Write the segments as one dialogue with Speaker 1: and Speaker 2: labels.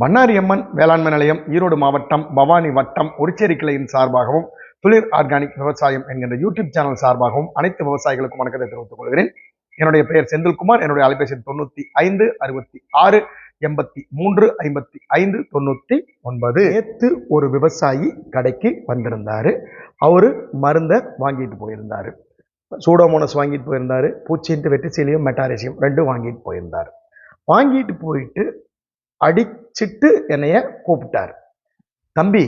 Speaker 1: பண்ணாரி அம்மன் வேளாண்மை நிலையம் ஈரோடு மாவட்டம் பவானி வட்டம் உரிச்சேரி கிளையின் சார்பாகவும் துளிர் ஆர்கானிக் விவசாயம் என்கின்ற யூடியூப் சேனல் சார்பாகவும் அனைத்து விவசாயிகளுக்கும் வணக்கத்தை தெரிவித்துக் கொள்கிறேன். என்னுடைய பெயர் செந்தில்குமார். என்னுடைய அலைபேசி 956683559599. நேற்று ஒரு விவசாயி கடைக்கு வந்திருந்தாரு. அவரு மருந்தை வாங்கிட்டு போயிருந்தாரு. சூடோமோனஸ் வாங்கிட்டு போயிருந்தாரு, பூச்சின்ட்டு வெட்டிசீலியம் மெட்டாரேசியம் ரெண்டும் வாங்கிட்டு போயிருந்தாரு. வாங்கிட்டு போயிட்டு அடிச்சிட்டு என்னைய கூப்பிட்டார். தம்பி,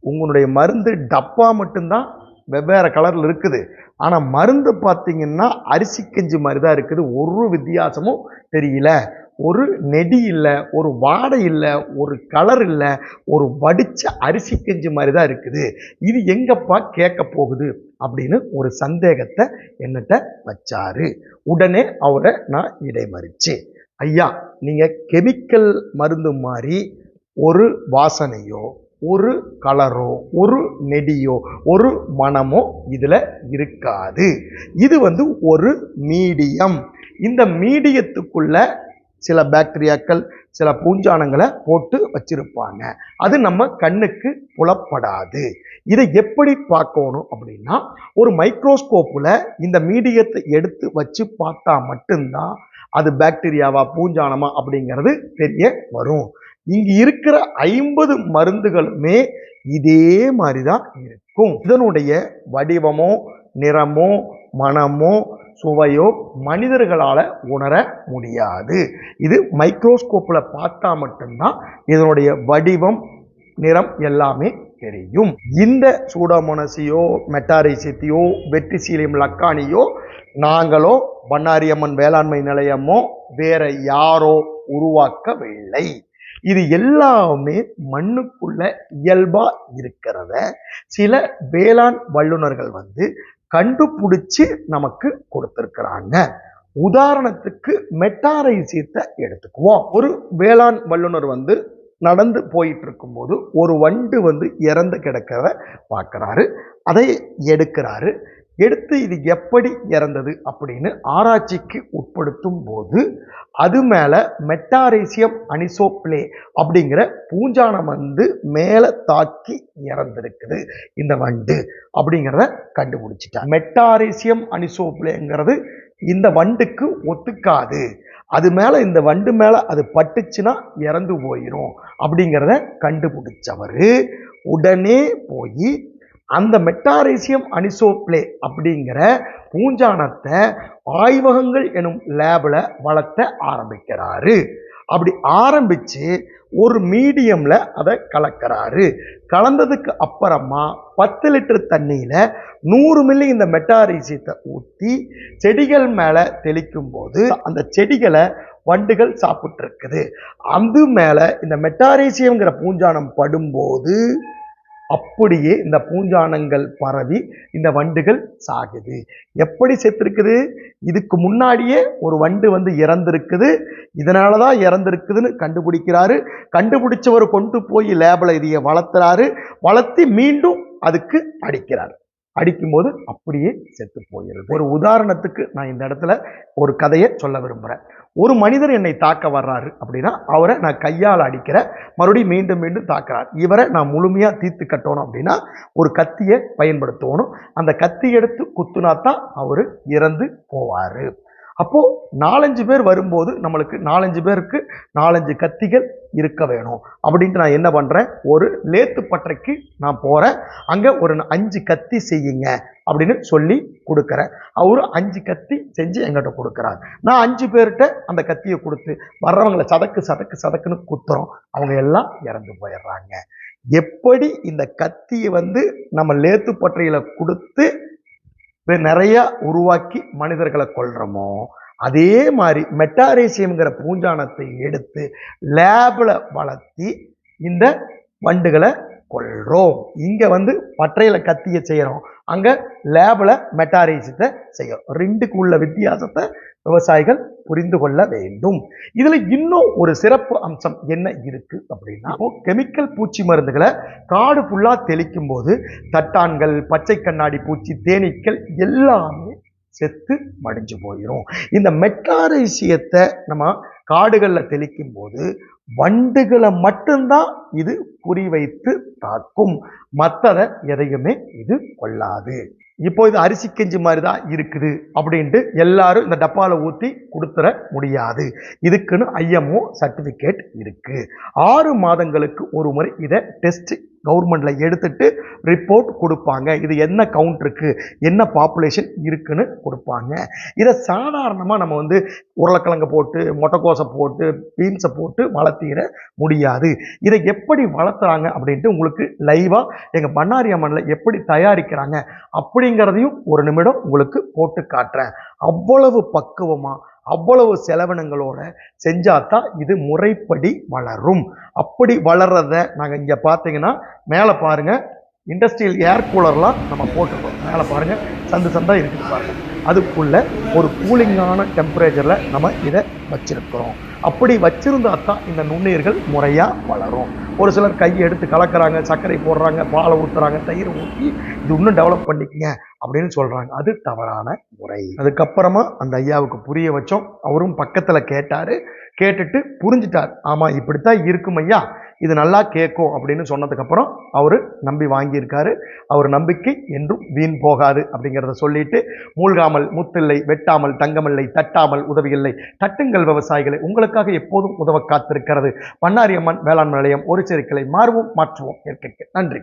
Speaker 1: உங்களுடைய மருந்து டப்பா மட்டும்தான் வெவ்வேறு கலரில் இருக்குது, ஆனால் மருந்து பார்த்தீங்கன்னா அரிசி கஞ்சி மாதிரி தான் இருக்குது. ஒரு வித்தியாசமும் தெரியல. ஒரு நெடி இல்லை, ஒரு வாடை இல்லை, ஒரு கலர் இல்லை, ஒரு வடிச்ச அரிசி கஞ்சி மாதிரி தான் இருக்குது. இது எங்கப்பா கேட்க போகுது அப்படின்னு ஒரு சந்தேகத்தை என்னட்ட வச்சாரு. உடனே அவரை நான் இடைமறிச்சு, ஐயா, நீங்கள் கெமிக்கல் மருந்து மாதிரி ஒரு வாசனையோ ஒரு கலரோ ஒரு நெடியோ ஒரு மனமோ இதில் இருக்காது. இது ஒரு மீடியம். இந்த மீடியத்துக்குள்ள சில பாக்டீரியாக்கள் சில பூஞ்சானங்களை போட்டு வச்சிருப்பாங்க. அது நம்ம கண்ணுக்கு புலப்படாது. இதை எப்படி பார்க்கணும் அப்படின்னா, ஒரு மைக்ரோஸ்கோப்பில் இந்த மீடியத்தை எடுத்து வச்சு பார்த்தா மட்டும்தான் அது பாக்டீரியாவா பூஞ்சானமா அப்படிங்கிறது தெரிய வரும். இங்கு இருக்கிற 50 மருந்துகளுமே இதே மாதிரி தான் இருக்கும். இதனுடைய வடிவமோ நிறமோ மனமோ சுவையோ மனிதர்களால் உணர முடியாது. இது மைக்ரோஸ்கோப்பில் பார்த்தா மட்டும்தான் இதனுடைய வடிவம் நிறம் எல்லாமே தெரியும். இந்த சூடோமோனஸையோ மெட்டாரைசியத்தையோ வெட்டிசீலியம் லக்கானியோ நாங்களோ பண்ணாரி அம்மன் வேளாண்மை நிலையமோ வேற யாரோ உருவாக்கவில்லை. இது எல்லாமே மண்ணுக்குள்ள இயல்பா இருக்கிறத சில வேளாண் வல்லுநர்கள் கண்டுபிடிச்சு நமக்கு கொடுத்திருக்கிறாங்க. உதாரணத்துக்கு மெட்டாரைசியத்தை எடுத்துக்குவோம். ஒரு வேளாண் வல்லுநர் நடந்து போயிட்டு இருக்கும்போது ஒரு வண்டு இறந்து கிடக்கிறத பார்க்கிறாரு. அதை எடுக்கிறாரு. எடுத்து இது எப்படி இறந்தது அப்படின்னு ஆராய்ச்சிக்கு உட்படுத்தும் போது அது மேல மெட்டாரேசியம் அனிசோப்ளே அப்படிங்கிற பூஞ்சானம் மேல தாக்கி இறந்திருக்குது இந்த வண்டு அப்படிங்கிறத கண்டுபிடிச்சிட்டாங்க. மெட்டாரேசியம் அனிசோப்ளேங்கிறது இந்த வண்டுக்கு ஒத்துக்காது. அது மேல இந்த வண்டு மேல அது பட்டுச்சுன்னா இறந்து போயிடும் அப்படிங்கிறத கண்டுபிடிச்சவர் உடனே போய் அந்த மெட்டாரேசியம் அனிசோப்ளே அப்படிங்கிற பூஞ்சானத்தை ஆய்வகங்கள் எனும் லேபில் வளர்த்த ஆரம்பிக்கிறாரு. அப்படி ஆரம்பிச்சு ஒரு மீடியம்ல அதை கலக்கிறாரு. கலந்ததுக்கு அப்புறமா 10 லிட்டர் தண்ணியில 100 மில்லி இந்த மெட்டாரேசியத்தை ஊற்றி செடிகள் மேல தெளிக்கும் போது அந்த செடிகளை வண்டுகள் சாப்பிட்டு இருக்குது. அது மேல இந்த மெட்டாரேசியம்ங்கிற பூஞ்சானம் படும்போது அப்படியே இந்த பூஞ்சானங்கள் பரவி இந்த வண்டுகள் சாகுது. எப்படி செத்துருக்குது? இதுக்கு முன்னாடியே ஒரு வண்டு இறந்திருக்குது. இதனாலதான் இறந்திருக்குதுன்னு கண்டுபிடிக்கிறாரு. கண்டுபிடிச்சவர் கொண்டு போய் லேபில் இதைய வளர்த்துறாரு. வளர்த்தி மீண்டும் அதுக்கு அடிக்கிறாரு. அடிக்கும்போது அப்படியே செத்து போயிருது. ஒரு உதாரணத்துக்கு நான் இந்த இடத்துல ஒரு கதையை சொல்ல விரும்புகிறேன். ஒரு மனிதர் என்னை தாக்க வர்றாரு அப்படின்னா அவரை நான் கையால் அடிக்கிற, மறுபடியும் மீண்டும் மீண்டும் தாக்குறார். இவரை நான் முழுமையாக தீர்த்து கட்டணும் அப்படின்னா ஒரு கத்தியை பயன்படுத்தணும். அந்த கத்தி எடுத்து குத்துனாத்தான் அவர் இறந்து போவார். அப்போ 4-5 பேர் வரும்போது நம்மளுக்கு 4-5 பேருக்கு 4-5 கத்திகள் இருக்க வேணும் அப்படின்ட்டு நான் என்ன பண்றேன், ஒரு லேத்து பட்டறைக்கு நான் போறேன். அங்க ஒரு 5 கத்தி செய்யுங்க அப்படின்னு சொல்லி கொடுக்குறேன். அவரு 5 கத்தி செஞ்சு எங்கிட்ட கொடுக்குறாரு. நான் 5 பேர்கிட்ட அந்த கத்தியை கொடுத்து வர்றவங்களை சதக்கு சதக்கு சதக்குன்னு குத்துறோம். அவங்க எல்லாம் இறந்து போயிடுறாங்க. எப்படி இந்த கத்தியை நம்ம லேத்து பட்டறையில கொடுத்து நிறைய உருவாக்கி மனிதர்களை கொல்றோமோ, அதே மாதிரி மெட்டாரேசியம்ங்கிற பூஞ்சானத்தை எடுத்து லேபில் வளர்த்தி இந்த வண்டுகளை கொல்றோம். இங்க பட்டறையில கத்தியை செய்யறோம், அங்க லேபில் மெட்டாரேசியத்தை செய்யறோம். ரெண்டுக்கு உள்ள வித்தியாசத்தை விவசாயிகள் புரிந்து கொள்ள வேண்டும். இதுல இன்னும் ஒரு சிறப்பு அம்சம் என்ன இருக்கு அப்படின்னா, கெமிக்கல் பூச்சி மருந்துகளை காடு ஃபுல்லா தெளிக்கும் போது தட்டான்கள், பச்சை கண்ணாடி பூச்சி, தேனீக்கள் எல்லாமே செத்து மடிஞ்சு போயிடும். இந்த மெட்டாரேசியத்தை நம்ம காடுகளில் தெளிக்கும் போது வண்டுகளை மட்டும்தான் இது குறிவைத்து தாக்கும், மற்றதை எதையுமே இது கொள்ளாது. இப்போ இது அரிசி கஞ்சி மாதிரி தான் இருக்குது அப்படின்ட்டு எல்லாரும் இந்த டப்பாவில் ஊற்றி கொடுத்துட முடியாது. இதுக்குன்னு ஐஎம்ஓ சர்டிஃபிகேட் இருக்கு. 6 மாதங்களுக்கு ஒரு முறை இதை டெஸ்ட் கவர்மெண்ட்ல எடுத்துட்டு ரிப்போர்ட் கொடுப்பாங்க. இது என்ன கவுண்ட் இருக்கு, என்ன பாப்புலேஷன் இருக்குன்னு கொடுப்பாங்க. இதை சாதாரணமாக நம்ம உருளைக்கிழங்க போட்டு, முட்டைக்கோசை போட்டு, பீன்ஸை போட்டு வளர்த்திட முடியாது. இதை எப்படி வளர்த்துறாங்க அப்படின்ட்டு உங்களுக்கு லைவா எங்க பண்ணாரி அம்மன்ல எப்படி தயாரிக்கிறாங்க அப்படிங்கிறதையும் ஒரு நிமிடம் உங்களுக்கு போட்டு காட்டுறேன். அவ்வளவு பக்குவமா, அவ்வளவு செலவினங்களோட செஞ்சாதான் இது முறைப்படி வளரும். அப்படி வளர்றத நாங்க இங்க பார்த்தீங்கன்னா மேலே பாருங்க, இண்டஸ்ட்ரியல் ஏர் கூலர்லாம் நம்ம போட்டிருக்கோம். மேலே பாருங்க, சந்து சந்தா இருக்குது பாருங்க. அதுக்குள்ள ஒரு கூலிங்கான டெம்பரேச்சர்ல நம்ம இதை வச்சிருக்கிறோம். அப்படி வச்சிருந்தா தான் இந்த நுண்ணுயிர்கள் முறையா வளரும். ஒரு சிலர் கையை எடுத்து கலக்கிறாங்க, சர்க்கரை போடுறாங்க, பாலை ஊற்றுறாங்க, தயிர் ஊற்றி இது இன்னும் டெவலப் பண்ணிக்கங்க அப்படின்னு சொல்றாங்க. அது தவறான முறை. அதுக்கப்புறமா அந்த ஐயாவுக்கு புரிய வச்சோம். அவரும் பக்கத்துல கேட்டாரு. கேட்டுட்டு புரிஞ்சுட்டார். ஆமா, இப்படித்தான் இருக்கும் ஐயா, இது நல்லா கேட்கும் அப்படின்னு சொன்னதுக்கப்புறம் அவரு நம்பி வாங்கியிருக்காரு. அவர் நம்பிக்கை என்றும் வீண் போகாது அப்படிங்கிறத சொல்லிட்டு, மூழ்காமல் முத்தில்லை, வெட்டாமல் தங்கமில்லை, தட்டாமல் உதவியில்லை, தட்டுங்கள் விவசாயிகளை, உங்களுக்காக எப்போதும் உதவ காத்திருக்கிறது பண்ணாரி அம்மன் வேளாண் நிலையம். ஒரு சிறுக்கிளை, மாறுவோம் மாற்றுவோம் இயற்கைக்கு. நன்றி.